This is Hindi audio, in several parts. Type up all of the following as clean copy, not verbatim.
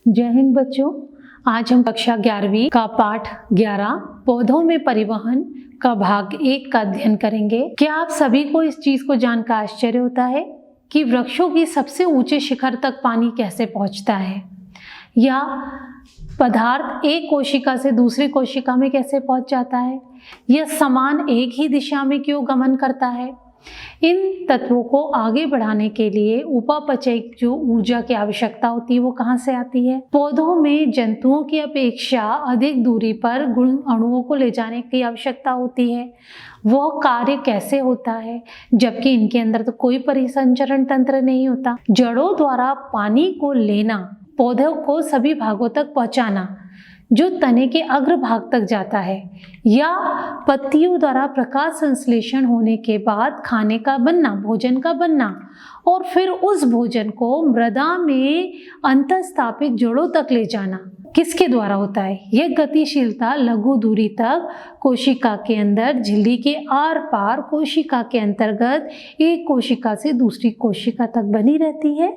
जय हिंद बच्चों। आज हम कक्षा 11वीं का पाठ 11 पौधों में परिवहन का भाग 1 का अध्ययन करेंगे। क्या आप सभी को इस चीज को जानकर आश्चर्य होता है कि वृक्षों की सबसे ऊंचे शिखर तक पानी कैसे पहुंचता है, या पदार्थ एक कोशिका से दूसरी कोशिका में कैसे पहुंच जाता है, यह समान एक ही दिशा में क्यों गमन करता है। इन तत्वों को आगे बढ़ाने के लिए उपापचय जो ऊर्जा की आवश्यकता होती है वो कहाँ से आती है। पौधों में जंतुओं की अपेक्षा अधिक दूरी पर गुण अणुओं को ले जाने की आवश्यकता होती है। वह कार्य कैसे होता है, जबकि इनके अंदर तो कोई परिसंचरण तंत्र नहीं होता। जड़ों द्वारा पानी को लेना, पौधों को सभी भागों तक पहुंचाना जो तने के अग्र भाग तक जाता है, या पत्तियों द्वारा प्रकाश संश्लेषण होने के बाद खाने का बनना, भोजन का बनना, और फिर उस भोजन को मृदा में अंतःस्थापित जड़ों तक ले जाना किसके द्वारा होता है। यह गतिशीलता लघु दूरी तक कोशिका के अंदर, झिल्ली के आर पार, कोशिका के अंतर्गत एक कोशिका से दूसरी कोशिका तक बनी रहती है।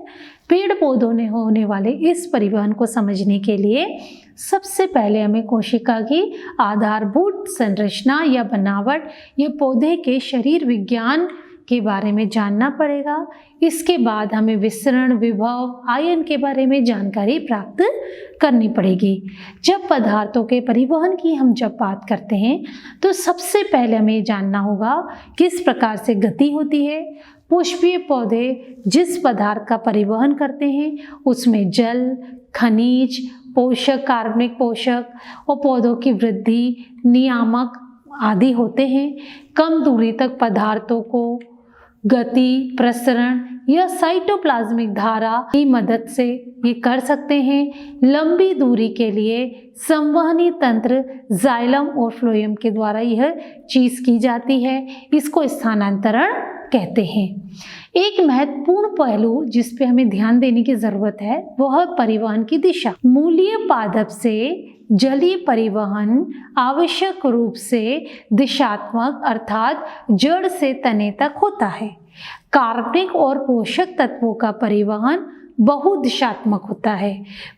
पेड़ पौधों में होने वाले इस परिवहन को समझने के लिए सबसे पहले हमें कोशिका की आधारभूत संरचना या बनावट या पौधे के शरीर विज्ञान के बारे में जानना पड़ेगा। इसके बाद हमें विसरण, विभव, आयन के बारे में जानकारी प्राप्त करनी पड़ेगी। जब पदार्थों के परिवहन की हम जब बात करते हैं तो सबसे पहले हमें जानना होगा किस प्रकार से गति होती है। पुष्पीय पौधे जिस पदार्थ का परिवहन करते हैं उसमें जल, खनिज, पोषक, कार्बनिक पोषक और पौधों की वृद्धि, नियामक आदि होते हैं। कम दूरी तक पदार्थों को गति, प्रसरण या साइटोप्लाज्मिक धारा की मदद से ये कर सकते हैं। लंबी दूरी के लिए संवहनी तंत्र जाइलम और फ्लोएम के द्वारा यह चीज की जाती है। इसको स्थानांतरण कहते हैं। एक महत्वपूर्ण पहलू जिस पे हमें ध्यान देने की जरूरत है वह परिवहन की दिशा। मूलीय पादप से जलीय परिवहन आवश्यक रूप से दिशात्मक अर्थात जड़ से तने तक होता है। कार्बनिक और पोषक तत्वों का परिवहन बहुदिशात्मक होता है।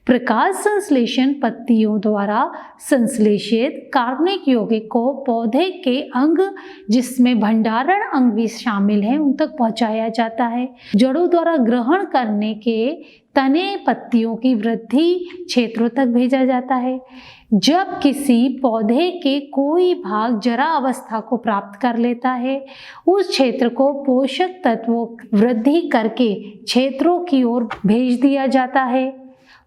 प्रकाश संश्लेषण पत्तियों द्वारा संश्लेषित कार्बनिक यौगिक को पौधे के अंग जिसमें भंडारण अंग भी शामिल हैं उन तक पहुंचाया जाता है। जड़ों द्वारा ग्रहण करने के तने पत्तियों की वृद्धि क्षेत्रों तक भेजा जाता है। जब किसी पौधे के कोई भाग जरा अवस्था को प्राप्त कर लेता है उस क्षेत्र को पोषक तत्वों वृद्धि करके क्षेत्रों की ओर भेज दिया जाता है।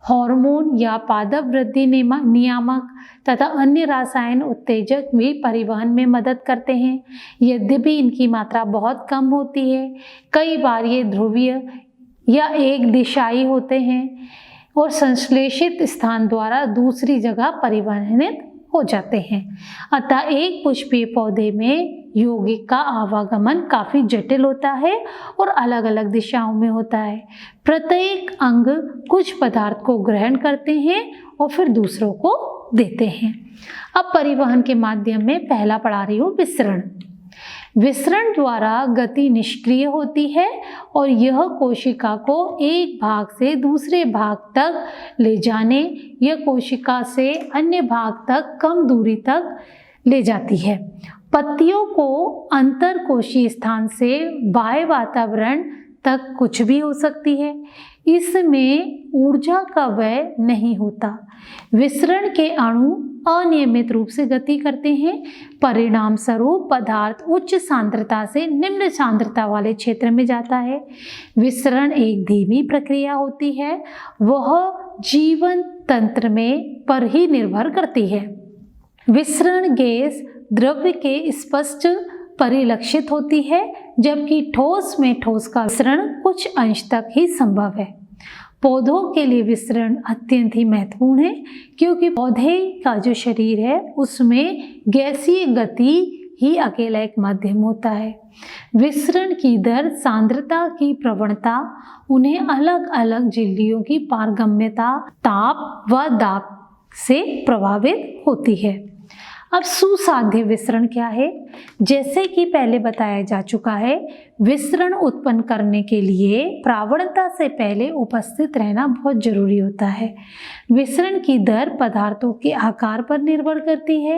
हार्मोन या पादप वृद्धि नियामक तथा अन्य रासायन उत्तेजक भी परिवहन में मदद करते हैं, यद्यपि इनकी मात्रा बहुत कम होती है। कई बार ये ध्रुवीय या एक दिशाई होते हैं और संश्लेषित स्थान द्वारा दूसरी जगह परिवहनित हो जाते हैं। अतः एक पुष्पीय पौधे में यौगिक का आवागमन काफी जटिल होता है और अलग अलग दिशाओं में होता है। प्रत्येक अंग कुछ पदार्थ को ग्रहण करते हैं और फिर दूसरों को देते हैं। अब परिवहन के माध्यम में पहला पढ़ा रही हूँ विसरण। विसरण द्वारा गति निष्क्रिय होती है और यह कोशिका को एक भाग से दूसरे भाग तक ले जाने या कोशिका से अन्य भाग तक कम दूरी तक ले जाती है। पत्तियों को अंतरकोशीय स्थान से बाह्य वातावरण तक कुछ भी हो सकती है। इसमें ऊर्जा का व्यय नहीं होता। विसरण के अणु अनियमित रूप से गति करते हैं। परिणाम स्वरूप पदार्थ उच्च सांद्रता से निम्न सांद्रता वाले क्षेत्र में जाता है। विसरण एक धीमी प्रक्रिया होती है, वह जीवन तंत्र में पर ही निर्भर करती है। विसरण गैस द्रव्य के स्पष्ट परिलक्षित होती है, जबकि ठोस में ठोस का विसरण कुछ अंश तक ही संभव है। पौधों के लिए विसरण अत्यंत ही महत्वपूर्ण है, क्योंकि पौधे का जो शरीर है उसमें गैसीय गति ही अकेला एक माध्यम होता है। विसरण की दर, सांद्रता की प्रवणता उन्हें अलग अलग झिल्लियों की पारगम्यता, ताप व दाब से प्रभावित होती है। अब सुसाध्य विसरण क्या है? जैसे कि पहले बताया जा चुका है, विसरण उत्पन्न करने के लिए प्रावणता से पहले उपस्थित रहना बहुत जरूरी होता है। विसरण की दर पदार्थों के आकार पर निर्भर करती है।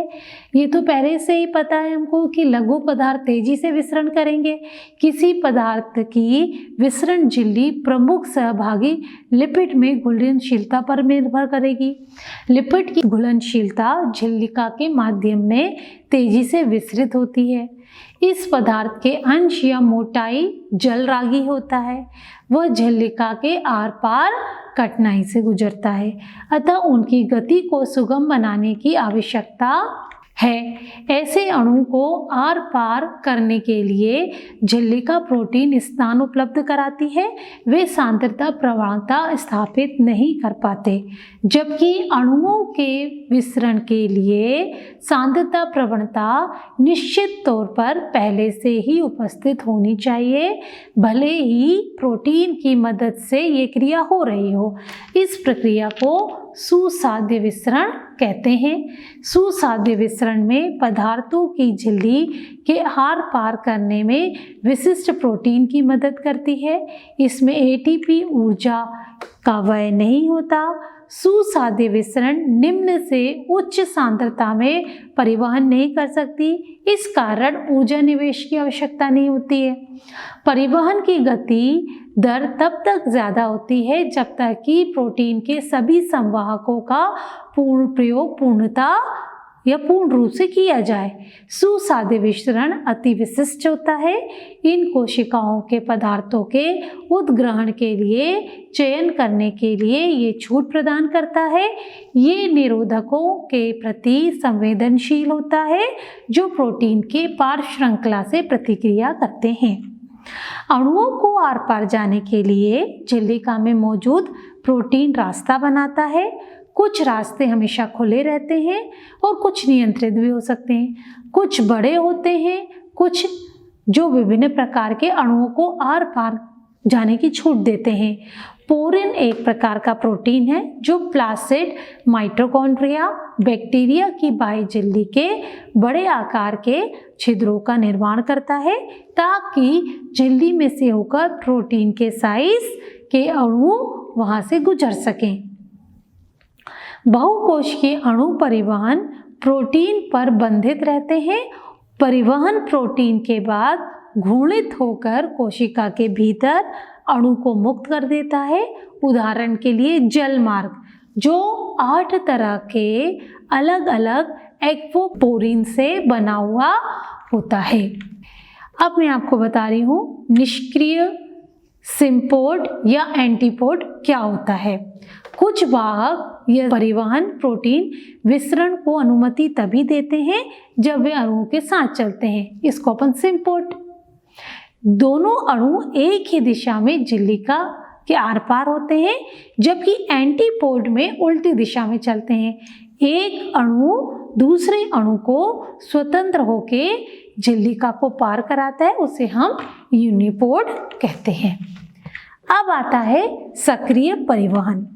ये तो पहले से ही पता है हमको कि लघु पदार्थ तेजी से विसरण करेंगे। किसी पदार्थ की विसरण झिल्ली प्रमुख सहभागी लिपिड में घुलनशीलता पर निर्भर करेगी। लिपिड की घुलनशीलता झिल्लिका के माध्यम में तेजी से विसरित होती है। इस पदार्थ के अंश या मोटाई जलरागी होता है। वह झिल्लिका के आर पार कठिनाई से गुजरता है, अतः उनकी गति को सुगम बनाने की आवश्यकता है। ऐसे अणु को आर पार करने के लिए झिल्लिका प्रोटीन स्थान उपलब्ध कराती है। वे सांद्रता प्रवणता स्थापित नहीं कर पाते, जबकि अणुओं के विसरण के लिए सांद्रता प्रवणता निश्चित तौर पर पहले से ही उपस्थित होनी चाहिए, भले ही प्रोटीन की मदद से ये क्रिया हो रही हो। इस प्रक्रिया को सुसाध्य विसरण कहते हैं। सुसाध्य विसरण में पदार्थों की झिल्ली के आर पार करने में विशिष्ट प्रोटीन की मदद करती है। इसमें एटीपी ऊर्जा का व्यय नहीं होता। सुसाध्य विसरण निम्न से उच्च सांद्रता में परिवहन नहीं कर सकती, इस कारण ऊर्जा निवेश की आवश्यकता नहीं होती है। परिवहन की गति दर तब तक ज़्यादा होती है जब तक कि प्रोटीन के सभी संवाहकों का पूर्ण प्रयोग पूर्णता या पूर्ण रूप से किया जाए। सुसाध्य विसरण अति विशिष्ट होता है। इन कोशिकाओं के पदार्थों के उद्ग्रहण के लिए चयन करने के लिए ये छूट प्रदान करता है। ये निरोधकों के प्रति संवेदनशील होता है जो प्रोटीन के पार्श्व श्रृंखला से प्रतिक्रिया करते हैं। अणुओं को आर पार जाने के लिए झिल्लिका में मौजूद प्रोटीन रास्ता बनाता है। कुछ रास्ते हमेशा खुले रहते हैं और कुछ नियंत्रित भी हो सकते हैं। कुछ बड़े होते हैं, कुछ जो विभिन्न प्रकार के अणुओं को आर पार जाने की छूट देते हैं। पोरिन एक प्रकार का प्रोटीन है जो प्लासिड माइटोकॉन्ड्रिया बैक्टीरिया की बाह्य झिल्ली के बड़े आकार के छिद्रों का निर्माण करता है ताकि झिल्ली में से होकर प्रोटीन के साइज के अणु वहां से गुजर सकें। बहुकोशिकीय अणु परिवहन प्रोटीन पर बंधित रहते हैं। परिवहन प्रोटीन के बाद घूर्णित होकर कोशिका के भीतर अणु को मुक्त कर देता है। उदाहरण के लिए जल मार्ग जो 8 तरह के अलग अलग एक्वोपोरिन से बना हुआ होता है। अब मैं आपको बता रही हूँ निष्क्रिय सिम्पोड या एंटीपोड क्या होता है। कुछ वाहक या परिवहन प्रोटीन विसरण को अनुमति तभी देते हैं जब वे अणुओं के साथ चलते हैं, इसको अपन सिम्पोड। दोनों अणु एक ही दिशा में झिल्लिका के आर पार होते हैं, जबकि एंटीपोड में उल्टी दिशा में चलते हैं। एक अणु दूसरे अणु को स्वतंत्र होके झिल्लिका को पार कराता है, उसे हम यूनिपोड कहते हैं। अब आता है सक्रिय परिवहन।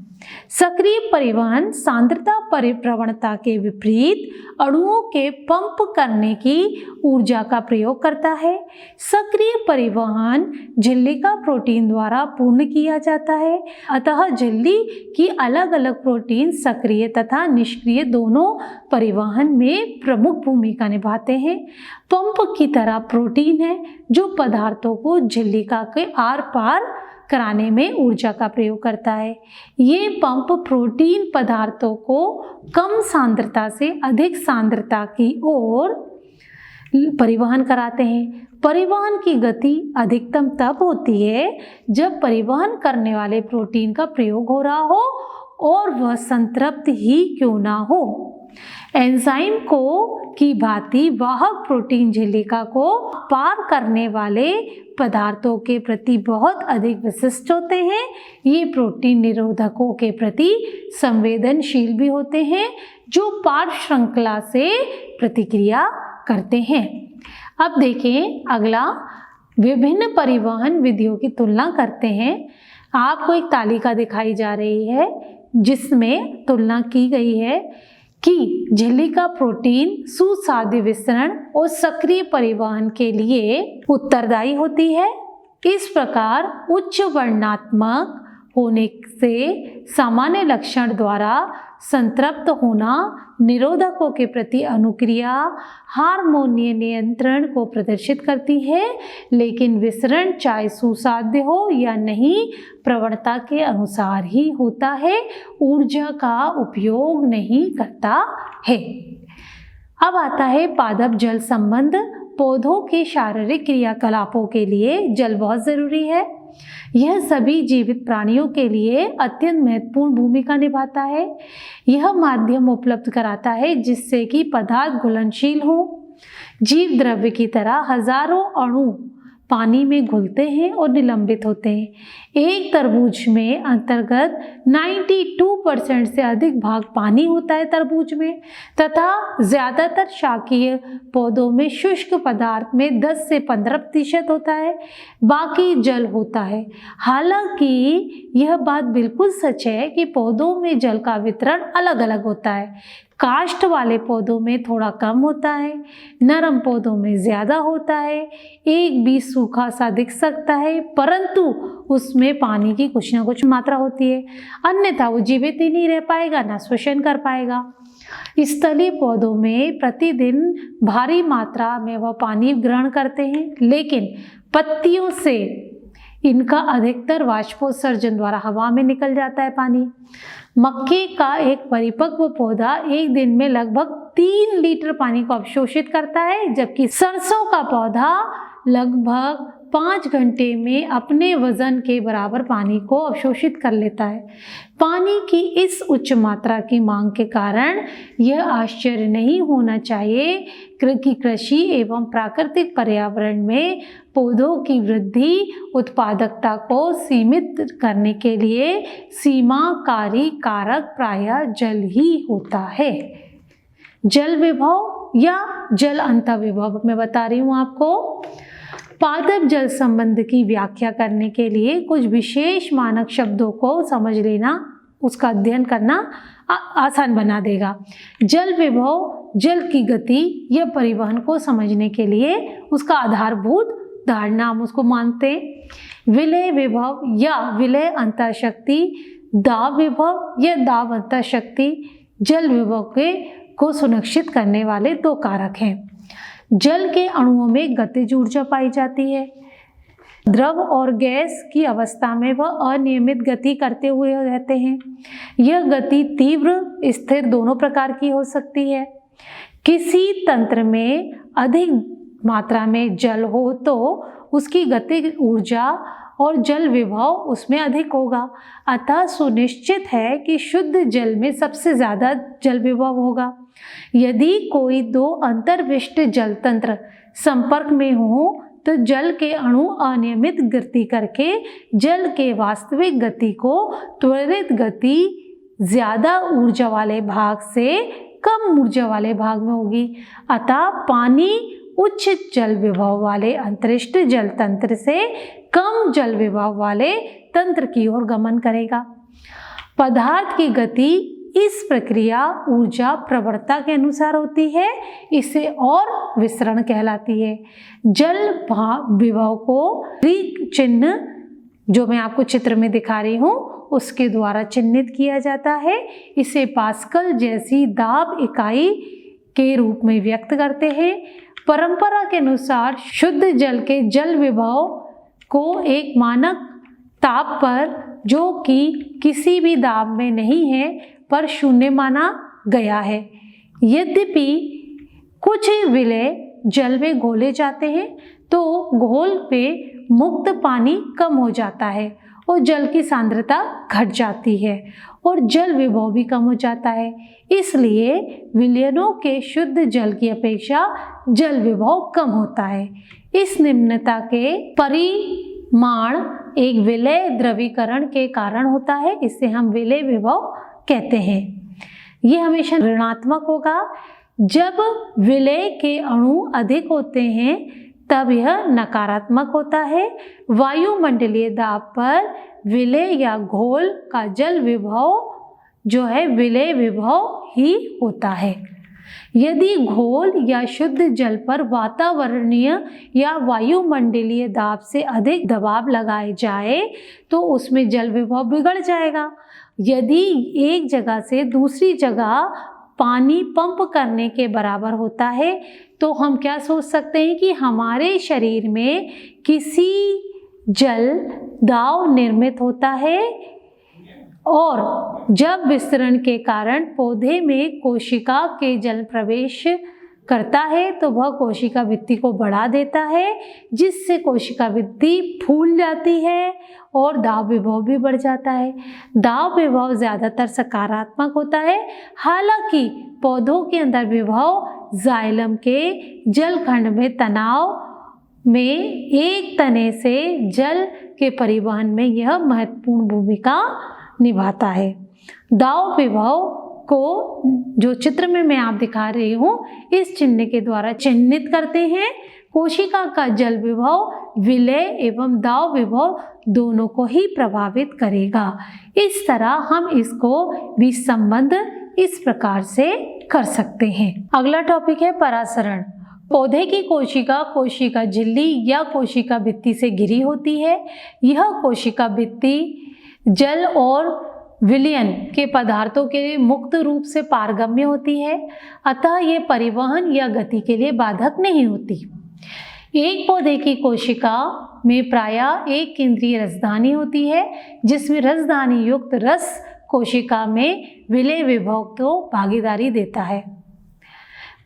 सक्रिय परिवहन सांद्रता परिप्रवणता के विपरीत अणुओं के पंप करने की ऊर्जा का प्रयोग करता है। सक्रिय परिवहन झिल्लिका प्रोटीन द्वारा पूर्ण किया जाता है, अतः झिल्ली की अलग अलग प्रोटीन सक्रिय तथा निष्क्रिय दोनों परिवहन में प्रमुख भूमिका निभाते हैं। पंप की तरह प्रोटीन है जो पदार्थों को झिल्लिका के आर पार कराने में ऊर्जा का प्रयोग करता है। ये पंप प्रोटीन पदार्थों को कम सांद्रता से अधिक सांद्रता की ओर परिवहन कराते हैं। परिवहन की गति अधिकतम तब होती है जब परिवहन करने वाले प्रोटीन का प्रयोग हो रहा हो और वह संतृप्त ही क्यों ना हो। एंजाइम को की भांति वाहक प्रोटीन झिल्लिका को पार करने वाले पदार्थों के प्रति बहुत अधिक विशिष्ट होते हैं। ये प्रोटीन निरोधकों के प्रति संवेदनशील भी होते हैं जो पार्श्व श्रृंखला से प्रतिक्रिया करते हैं। अब देखें अगला, विभिन्न परिवहन विधियों की तुलना करते हैं। आपको एक तालिका दिखाई जा रही है जिसमें तुलना की गई है कि झिल्ली का प्रोटीन सुसाध्य विसरण और सक्रिय परिवहन के लिए उत्तरदायी होती है। इस प्रकार उच्च वर्णनात्मक होने से सामान्य लक्षण द्वारा संतृप्त होना निरोधकों के प्रति अनुक्रिया हार्मोनीय नियंत्रण को प्रदर्शित करती है, लेकिन विसरण चाहे सुसाध्य हो या नहीं प्रवणता के अनुसार ही होता है, ऊर्जा का उपयोग नहीं करता है। अब आता है पादप जल संबंध। पौधों के शारीरिक क्रियाकलापों के लिए जल बहुत जरूरी है। यह सभी जीवित प्राणियों के लिए अत्यंत महत्वपूर्ण भूमिका निभाता है। यह माध्यम उपलब्ध कराता है जिससे कि पदार्थ घुलनशील हो। जीव द्रव्य की तरह हजारों अणु पानी में घुलते हैं और निलंबित होते हैं। एक तरबूज में अंतर्गत 92% से अधिक भाग पानी होता है तरबूज में, तथा ज्यादातर शाकीय पौधों में शुष्क पदार्थ में 10 से 15% होता है, बाकी जल होता है। हालांकि यह बात बिल्कुल सच है कि पौधों में जल का वितरण अलग अलग होता है। काष्ठ वाले पौधों में थोड़ा कम होता है, नरम पौधों में ज़्यादा होता है। एक बीज सूखा सा दिख सकता है, परंतु उसमें पानी की कुछ ना कुछ मात्रा होती है, अन्यथा वो जीवित ही नहीं रह पाएगा, ना श्वसन कर पाएगा। स्थलीय पौधों में प्रतिदिन भारी मात्रा में वह पानी ग्रहण करते हैं, लेकिन पत्तियों से इनका अधिकतर वाष्पोत्सर्जन द्वारा हवा में निकल जाता है पानी। मक्के का एक परिपक्व पौधा एक दिन में लगभग 3 लीटर पानी को अवशोषित करता है, जबकि सरसों का पौधा लगभग 5 घंटे में अपने वजन के बराबर पानी को अवशोषित कर लेता है। पानी की इस उच्च मात्रा की मांग के कारण यह आश्चर्य नहीं होना चाहिए कि कृषि एवं प्राकृतिक पर्यावरण में पौधों की वृद्धि उत्पादकता को सीमित करने के लिए सीमाकारी कारक प्रायः जल ही होता है। जल विभव या जल अंतर्विभव मैं बता रही हूँ आपको। पादप जल संबंध की व्याख्या करने के लिए कुछ विशेष मानक शब्दों को समझ लेना, उसका अध्ययन करना आसान बना देगा। जल विभव जल की गति या परिवहन को समझने के लिए उसका आधारभूत धारणा हम उसको मानते हैं। विलय विभव या विलय अंतःशक्ति, दाब विभव या दाब अंतःशक्ति जल विभव को सुनिश्चित करने वाले 2 कारक हैं। जल के अणुओं में गतिज ऊर्जा पाई जाती है। द्रव और गैस की अवस्था में वह अनियमित गति करते हुए रहते हैं। यह गति तीव्र, स्थिर दोनों प्रकार की हो सकती है। किसी तंत्र में अधिक मात्रा में जल हो तो उसकी गतिज ऊर्जा और जल विभव उसमें अधिक होगा। अतः सुनिश्चित है कि शुद्ध जल में सबसे ज़्यादा जल विभव होगा। यदि कोई 2 अंतर्विष्ट जल तंत्र संपर्क में हो तो जल के अणु अनियमित गति करके जल के वास्तविक गति को त्वरित गति ज़्यादा ऊर्जा वाले भाग से कम ऊर्जा वाले भाग में होगी। अतः पानी उच्च जल विभव वाले अंतरिष्ट जल तंत्र से कम जल विभव वाले तंत्र की ओर गमन करेगा। पदार्थ की गति इस प्रक्रिया ऊर्जा प्रवणता के अनुसार होती है, इसे और विसरण कहलाती है। जल विभव को ग्रीक चिन्ह जो मैं आपको चित्र में दिखा रही हूँ उसके द्वारा चिन्हित किया जाता है। इसे पास्कल जैसी दाब इकाई के रूप में व्यक्त करते हैं। परंपरा के अनुसार शुद्ध जल के जल विभव को एक मानक ताप पर, जो कि किसी भी दाब में नहीं है, पर 0 माना गया है। यद्यपि कुछ विलय जल में घोले जाते हैं तो घोल पे मुक्त पानी कम हो जाता है और जल की सांद्रता घट जाती है और जल विभव भी कम हो जाता है। इसलिए विलयनों के शुद्ध जल की अपेक्षा जल विभव कम होता है। इस निम्नता के परिमाण एक विलय द्रवीकरण के कारण होता है, इसे हम विलय विभव कहते हैं। ये हमेशा ऋणात्मक होगा। जब विलय के अणु अधिक होते हैं तब यह नकारात्मक होता है। वायुमंडलीय दाब पर विलय या घोल का जल विभव जो है विलय विभव ही होता है। यदि घोल या शुद्ध जल पर वातावरणीय या वायुमंडलीय दाब से अधिक दबाव लगाए जाए तो उसमें जल विभव बिगड़ जाएगा। यदि एक जगह से दूसरी जगह पानी पंप करने के बराबर होता है तो हम क्या सोच सकते हैं कि हमारे शरीर में किसी जल दाब निर्मित होता है, और जब विस्तरण के कारण पौधे में कोशिका के जल प्रवेश करता है तो वह कोशिका भित्ति को बढ़ा देता है, जिससे कोशिका भित्ति फूल जाती है और दाब विभव भी बढ़ जाता है। दाब विभव ज़्यादातर सकारात्मक होता है, हालांकि पौधों के अंदर विभव जाइलम के जलखंड में तनाव में एक तने से जल के परिवहन में यह महत्वपूर्ण भूमिका निभाता है। दाब विभव को जो चित्र में मैं आप दिखा रही हूँ इस चिन्ह के द्वारा चिन्हित करते हैं। कोशिका का जल विभव विलय एवं दाब विभव दोनों को ही प्रभावित करेगा। इस तरह हम इसको बीज संबंध इस प्रकार से कर सकते हैं। अगला टॉपिक है परासरण। पौधे की कोशिका कोशिका झिल्ली या कोशिका भित्ति से घिरी होती है। यह कोशिका भित्ति जल और विलयन के पदार्थों के लिए मुक्त रूप से पारगम्य होती है, अतः ये परिवहन या गति के लिए बाधक नहीं होती। एक पौधे की कोशिका में प्रायः एक केंद्रीय रसधानी होती है, जिसमें रसधानी युक्त रस कोशिका में विलय विभव को भागीदारी देता है।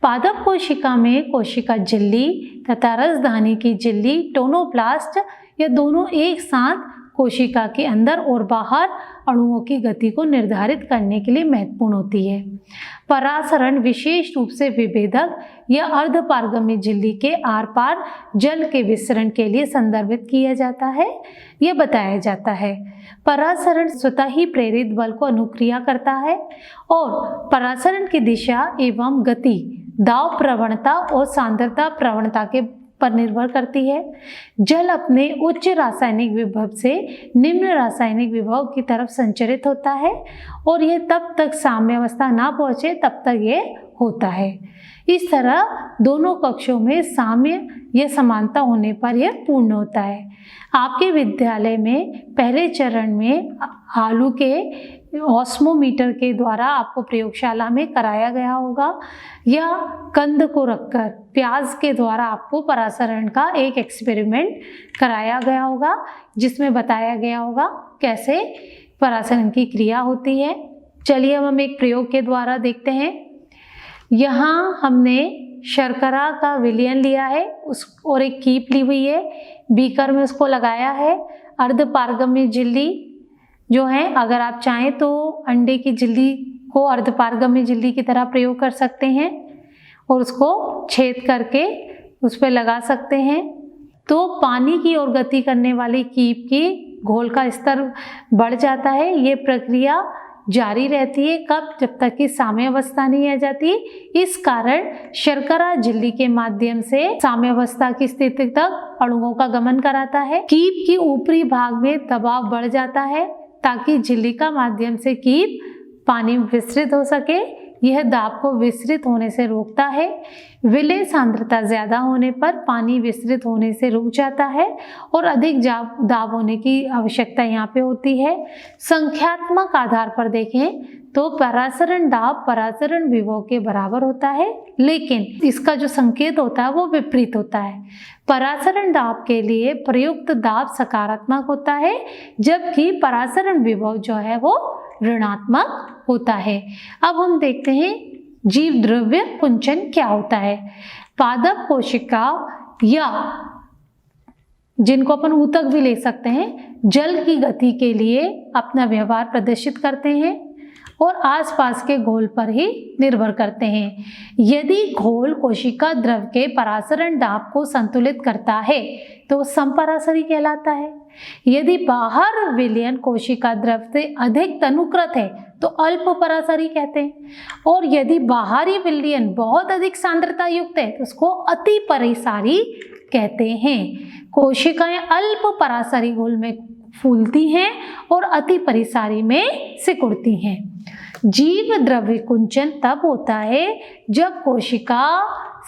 पादप कोशिका में कोशिका झिल्ली तथा रसधानी की झिल्ली टोनोप्लास्ट या दोनों एक साथ कोशिका के अंदर और बाहर अणुओं की गति को निर्धारित करने के लिए महत्वपूर्ण होती है। परासरण विशेष रूप से विभेदक या अर्धपारगम्य झिल्ली के आर पार जल के विसरण के लिए संदर्भित किया जाता है। यह बताया जाता है परासरण स्वतः ही प्रेरित बल को अनुक्रिया करता है और परासरण की दिशा एवं गति दाब प्रवणता और सांद्रता प्रवणता के पर निर्भर करती है। जल अपने उच्च रासायनिक विभव से निम्न रासायनिक विभव की तरफ संचरित होता है और यह तब तक साम्यावस्था ना पहुंचे तब तक ये होता है। इस तरह दोनों कक्षों में साम्य या समानता होने पर यह पूर्ण होता है। आपके विद्यालय में पहले चरण में आलू के ऑस्मोमीटर के द्वारा आपको प्रयोगशाला में कराया गया होगा, या कंद को रखकर प्याज के द्वारा आपको परासरण का एक एक्सपेरिमेंट कराया गया होगा, जिसमें बताया गया होगा कैसे परासरण की क्रिया होती है। चलिए अब हम एक प्रयोग के द्वारा देखते हैं। यहाँ हमने शर्करा का विलयन लिया है उस और एक कीप ली हुई है, बीकर में उसको लगाया है। अर्धपारगम्य झिल्ली जो है, अगर आप चाहें तो अंडे की झिल्ली को अर्धपारगम्य झिल्ली की तरह प्रयोग कर सकते हैं और उसको छेद करके उस पर लगा सकते हैं, तो पानी की ओर गति करने वाली कीप की घोल का स्तर बढ़ जाता है। ये प्रक्रिया जारी रहती है कब, जब तक कि साम्यावस्था नहीं आ जाती। इस कारण शर्करा झिल्ली के माध्यम से साम्यावस्था की स्थिति तक अणुओं का गमन कराता है। कीप के ऊपरी भाग में दबाव बढ़ जाता है ताकि झिल्ली का माध्यम से कीप पानी विस्तृत हो सके। यह दाब को विस्तृत होने से रोकता है। विलय सांद्रता ज़्यादा होने पर पानी विस्तृत होने से रुक जाता है और अधिक दाब होने की आवश्यकता यहाँ पे होती है। संख्यात्मक आधार पर देखें तो परासरण दाब परासरण विभव के बराबर होता है, लेकिन इसका जो संकेत होता है वो विपरीत होता है। परासरण दाब के लिए प्रयुक्त दाब सकारात्मक होता है, जबकि परासरण विभव जो है वो ऋणात्मक होता है। अब हम देखते हैं जीव द्रव्य कुंचन क्या होता है। पादप कोशिका या जिनको अपन ऊतक भी ले सकते हैं, जल की गति के लिए अपना व्यवहार प्रदर्शित करते हैं और आसपास के घोल पर ही निर्भर करते हैं। यदि घोल कोशिका द्रव के परासरण दाब को संतुलित करता है तो समपरासरी कहलाता है। यदि बाहर विलयन कोशिका द्रव से अधिक तनुकृत है तो अल्प परासरी कहते हैं, और यदि बाहरी विलयन बहुत अधिक सांद्रता युक्त है तो उसको अति परिसारी कहते हैं। कोशिकाएं अल्प परासरी घोल में फूलती हैं और अति परिसारी में सिकुड़ती हैं। जीव द्रव्य कुंचन तब होता है जब कोशिका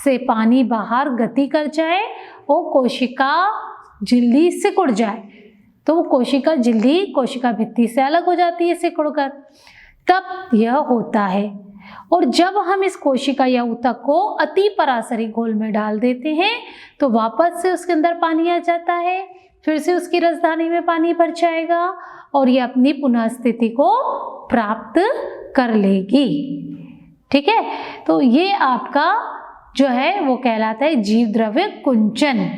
से पानी बाहर गति कर जाए और कोशिका झिल्ली सिकुड़ जाए। तो कोशिका झिल्ली कोशिका भित्ति से अलग हो जाती है सिकुड़कर, तब यह होता है। और जब हम इस कोशिका या ऊतक को अति परासरी घोल में डाल देते हैं तो वापस से उसके अंदर पानी आ जाता है, फिर से उसकी राजधानी में पानी भर जाएगा और ये अपनी पुनः स्थिति को प्राप्त कर लेगी। ठीक है, तो ये आपका जो है वो कहलाता है जीव द्रव्य कुंचन।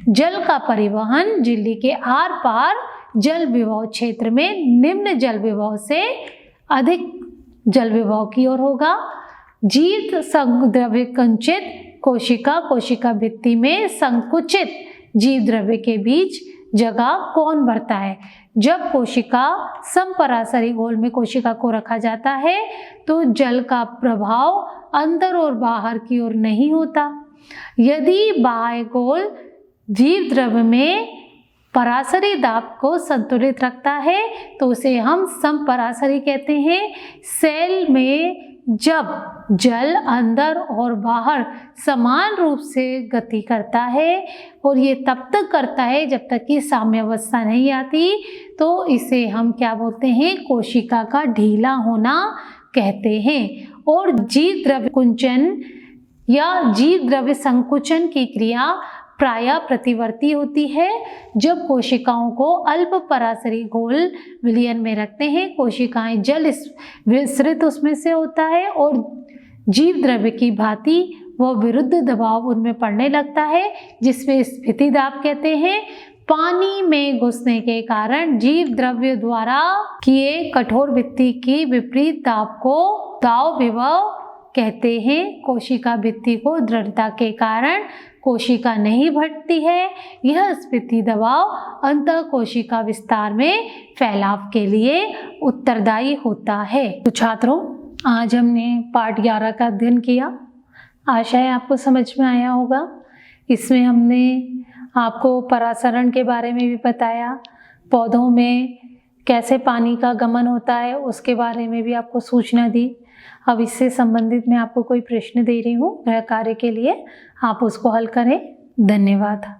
जल का परिवहन झिल्ली के आर पार जल विभव क्षेत्र में निम्न जल विभव से अधिक जल विभव की ओर होगा। जीव द्रव्य कुंचित कोशिका कोशिका भित्ति में संकुचित जीव द्रव्य के बीच जगह कौन भरता है? जब कोशिका समपरासरी घोल में कोशिका को रखा जाता है तो जल का प्रभाव अंदर और बाहर की ओर नहीं होता। यदि बाह्य घोल जीव द्रव्य में परासरी दाब को संतुलित रखता है तो उसे हम समपरासरी कहते हैं। सेल में जब जल अंदर और बाहर समान रूप से गति करता है और ये तब तक करता है जब तक कि साम्यावस्था नहीं आती, तो इसे हम क्या बोलते हैं? कोशिका का ढीला होना कहते हैं। और जीव द्रव्य कुंचन या जीव द्रव्य संकुचन की क्रिया प्रायः प्रतिवर्ती होती है। जब कोशिकाओं को अल्प परासरी घोल विलयन में रखते हैं, कोशिकाएं जल विसरित उसमें से होता है और जीव द्रव्य की भांति वह विरुद्ध दबाव उनमें पड़ने लगता है, जिसमें स्फीति दाब कहते हैं। पानी में घुसने के कारण जीव द्रव्य द्वारा किए कठोर भित्ति की विपरीत दाब को दाब विभव कहते हैं। कोशिका भित्ति को दृढ़ता के कारण कोशिका नहीं बढ़ती है। यह स्फीति दबाव अंतः कोशिका विस्तार में फैलाव के लिए उत्तरदायी होता है। तो छात्रों, आज हमने पाठ 11 का अध्ययन किया। आशा है आपको समझ में आया होगा। इसमें हमने आपको परासरण के बारे में भी बताया, पौधों में कैसे पानी का गमन होता है उसके बारे में भी आपको सूचना दी। अब इससे संबंधित मैं आपको कोई प्रश्न दे रही हूँ गृह कार्य के लिए, आप उसको हल करें। धन्यवाद।